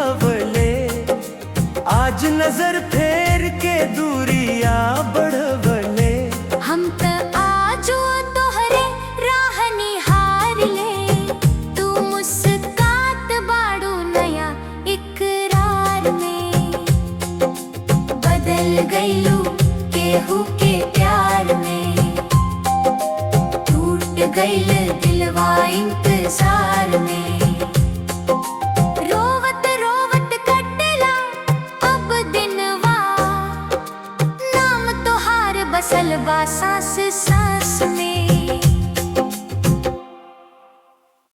निभावले। आज नजर फेर के दूरिया बढ़वले। हम त आजो तोहरे राह निहार ले। तू मुस्कात बाड़ू नया इकरार में। बदल गईलू केहू के प्यार में। टूट गईल दिलवा इंतजार में। रोवत रोवत कटला अब दिनवा। नाम तोहार बसल बा सांस सांस में।